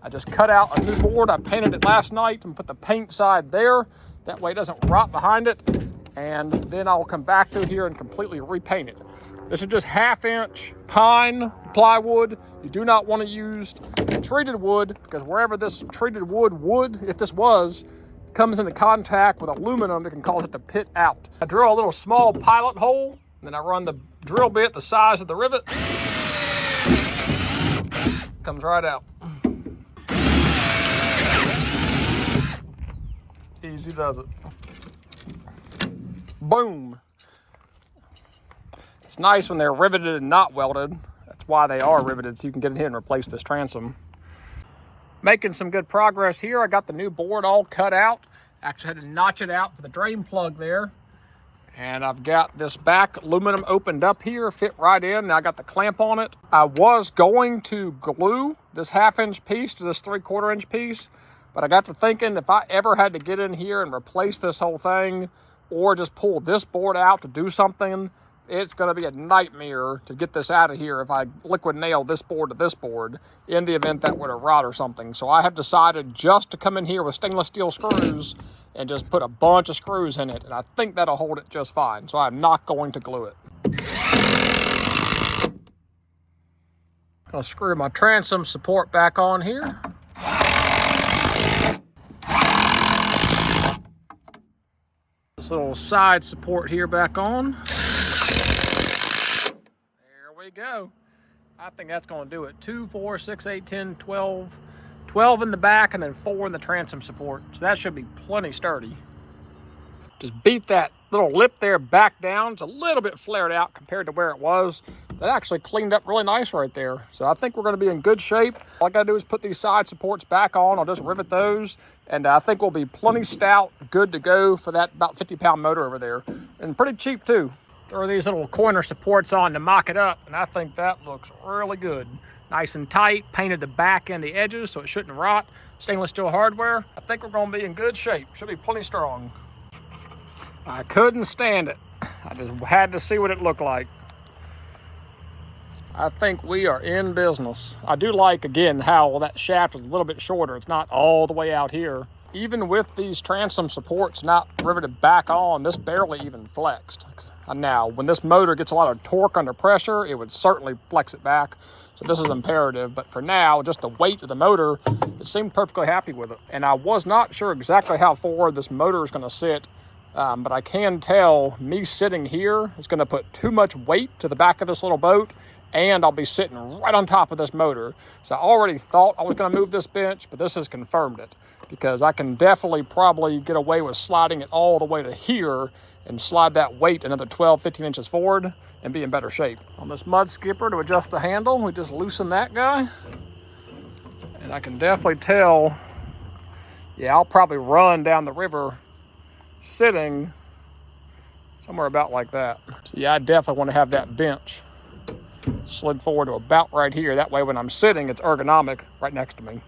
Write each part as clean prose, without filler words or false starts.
I just cut out a new board. I painted it last night and put the paint side there. That way it doesn't rot behind it. And then I'll come back through here and completely repaint it. This is just 1/2 inch pine plywood. You do not want to use treated wood, because wherever this treated wood would, if this was, comes into contact with aluminum, it can cause it to pit out. I drill a little small pilot hole, and then I run the drill bit the size of the rivet. Comes right out. Easy does it. Boom. It's nice when they're riveted and not welded. That's why they are riveted, so you can get in here and replace this transom. Making some good progress here. I got the new board all cut out. Actually had to notch it out for the drain plug there. And I've got this back aluminum opened up here, fit right in. Now I got the clamp on it. I was going to glue this 1/2 inch piece to this 3/4 inch piece, but I got to thinking if I ever had to get in here and replace this whole thing, or just pull this board out to do something, it's going to be a nightmare to get this out of here if I liquid nail this board to this board in the event that were to rot or something. So I have decided just to come in here with stainless steel screws and just put a bunch of screws in it, and I think that'll hold it just fine. So I'm not going to glue it. I'll screw my transom support back on here. This little side support here back on. There we go. I think that's going to do it. 2, 4, 6, 8, 10, 12. 12 in the back and then 4 in the transom support. So that should be plenty sturdy. Just beat that little lip there back down. It's a little bit flared out compared to where it was. That actually cleaned up really nice right there. So I think we're going to be in good shape. All I got to do is put these side supports back on. I'll just rivet those. And I think we'll be plenty stout, good to go for that about 50-pound motor over there. And pretty cheap too. Throw these little corner supports on to mock it up. And I think that looks really good. Nice and tight. Painted the back and the edges so it shouldn't rot. Stainless steel hardware. I think we're going to be in good shape. Should be plenty strong. I couldn't stand it. I just had to see what it looked like. I think we are in business. I do like, again, how that shaft is a little bit shorter. It's not all the way out here. Even with these transom supports not riveted back on, this barely even flexed. Now, when this motor gets a lot of torque under pressure, it would certainly flex it back. So this is imperative. But for now, just the weight of the motor, it seemed perfectly happy with it. And I was not sure exactly how forward this motor is going to sit. But I can tell me sitting here is going to put too much weight to the back of this little boat, and I'll be sitting right on top of this motor. So I already thought I was going to move this bench, but this has confirmed it, because I can definitely probably get away with sliding it all the way to here and slide that weight another 12, 15 inches forward and be in better shape. On this mud skipper to adjust the handle, we just loosen that guy. And I can definitely tell, yeah, I'll probably run down the river sitting somewhere about like that. So yeah, I definitely want to have that bench slid forward to about right here. That way when I'm sitting, it's ergonomic right next to me.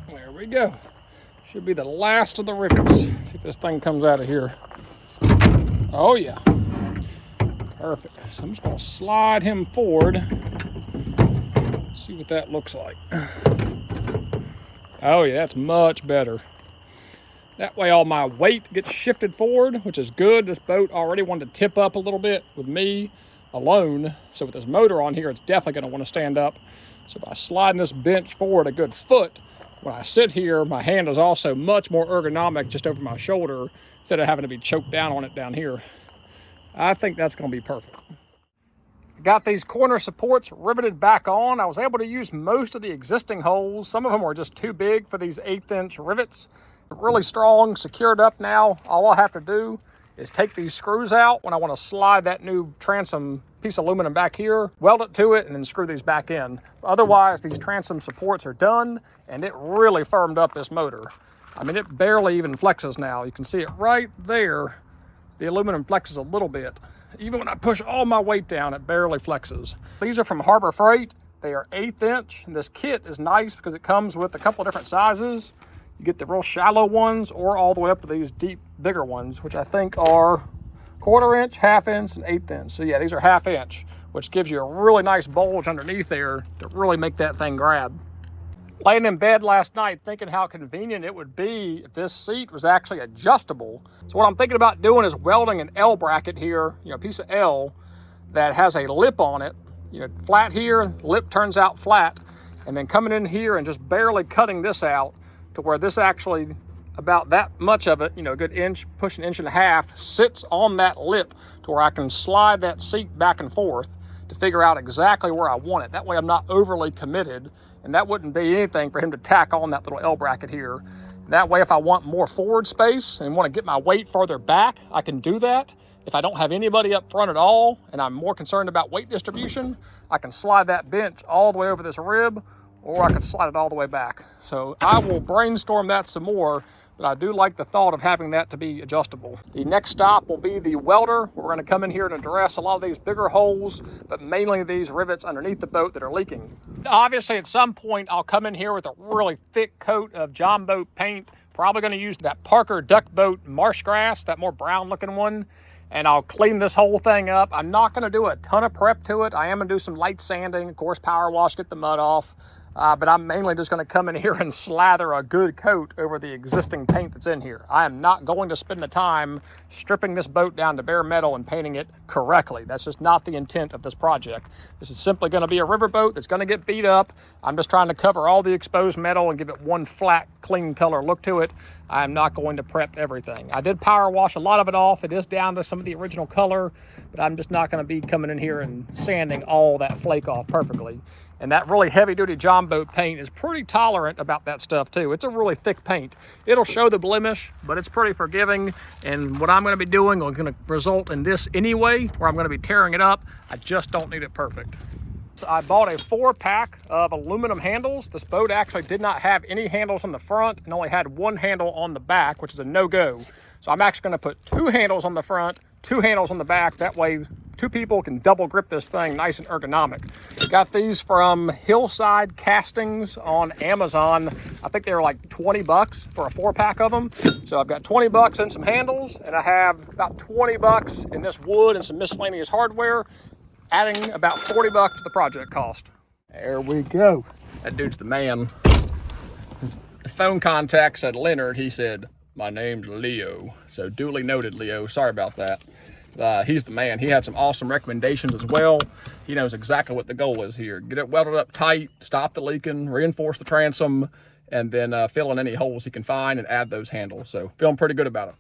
There we go. Should be the last of the rivets. See if this thing comes out of here. Oh yeah. Perfect. So I'm just going to slide him forward. See what that looks like. Oh yeah, that's much better. That way all my weight gets shifted forward, which is good. This boat already wanted to tip up a little bit with me alone. So with this motor on here, it's definitely going to want to stand up. So by sliding this bench forward a good foot, when I sit here, my hand is also much more ergonomic just over my shoulder instead of having to be choked down on it down here. I think that's going to be perfect. Got these corner supports riveted back on. I was able to use most of the existing holes. Some of them were just too big for these 1/8 inch rivets. Really strong, secured up now. All I'll have to do is take these screws out when I want to slide that new transom piece of aluminum back here, weld it to it, and then screw these back in. Otherwise, these transom supports are done, and it really firmed up this motor. I mean, it barely even flexes now. You can see it right there. The aluminum flexes a little bit. Even when I push all my weight down, it barely flexes. These are from Harbor Freight. They are 1/8 inch, and this kit is nice because it comes with a couple of different sizes. You get the real shallow ones or all the way up to these deep, bigger ones, which I think are 1/4 inch, 1/2 inch, and 1/8 inch. So yeah, these are 1/2 inch, which gives you a really nice bulge underneath there to really make that thing grab. Laying in bed last night thinking how convenient it would be if this seat was actually adjustable. So what I'm thinking about doing is welding an L bracket here, a piece of L that has a lip on it, flat here, lip turns out flat, and then coming in here and just barely cutting this out to where this actually, about that much of it, a good inch, push an inch and a half, sits on that lip to where I can slide that seat back and forth to figure out exactly where I want it. That way I'm not overly committed, and that wouldn't be anything for him to tack on that little L bracket here. That way if I want more forward space and want to get my weight farther back, I can do that. If I don't have anybody up front at all and I'm more concerned about weight distribution, I can slide that bench all the way over this rib, or I can slide it all the way back. So I will brainstorm that some more, but I do like the thought of having that to be adjustable. The next stop will be the welder. We're going to come in here and address a lot of these bigger holes, but mainly these rivets underneath the boat that are leaking. Obviously, at some point, I'll come in here with a really thick coat of John boat paint. Probably going to use that Parker duck boat marsh grass, that more brown looking one, and I'll clean this whole thing up. I'm not going to do a ton of prep to it. I am going to do some light sanding, of course, power wash, get the mud off. But I'm mainly just going to come in here and slather a good coat over the existing paint that's in here. I am not going to spend the time stripping this boat down to bare metal and painting it correctly. That's just not the intent of this project. This is simply going to be a riverboat that's going to get beat up. I'm just trying to cover all the exposed metal and give it one flat, clean color look to it. I'm not going to prep everything. I did power wash a lot of it off. It is down to some of the original color, but I'm just not going to be coming in here and sanding all that flake off perfectly. And that really heavy-duty John boat paint is pretty tolerant about that stuff too. It's a really thick paint. It'll show the blemish, but it's pretty forgiving. And what I'm going to be doing is going to result in this anyway, where I'm going to be tearing it up. I just don't need it perfect. So I bought a 4-pack of aluminum handles. This boat actually did not have any handles on the front and only had one handle on the back, which is a no-go. So I'm actually going to put 2 handles on the front, 2 handles on the back. That way 2 people can double grip this thing nice and ergonomic. Got these from Hillside Castings on Amazon. I think they were like 20 bucks for a 4-pack of them. So I've got 20 bucks in some handles, and I have about 20 bucks in this wood and some miscellaneous hardware, adding about 40 bucks to the project cost. There we go. That dude's the man. His phone contact said Leonard. He said, "My name's Leo." So duly noted, Leo. Sorry about that. He's the man. He had some awesome recommendations as well. He knows exactly what the goal is here. Get it welded up tight, stop the leaking, reinforce the transom, and then fill in any holes he can find and add those handles. So feeling pretty good about it.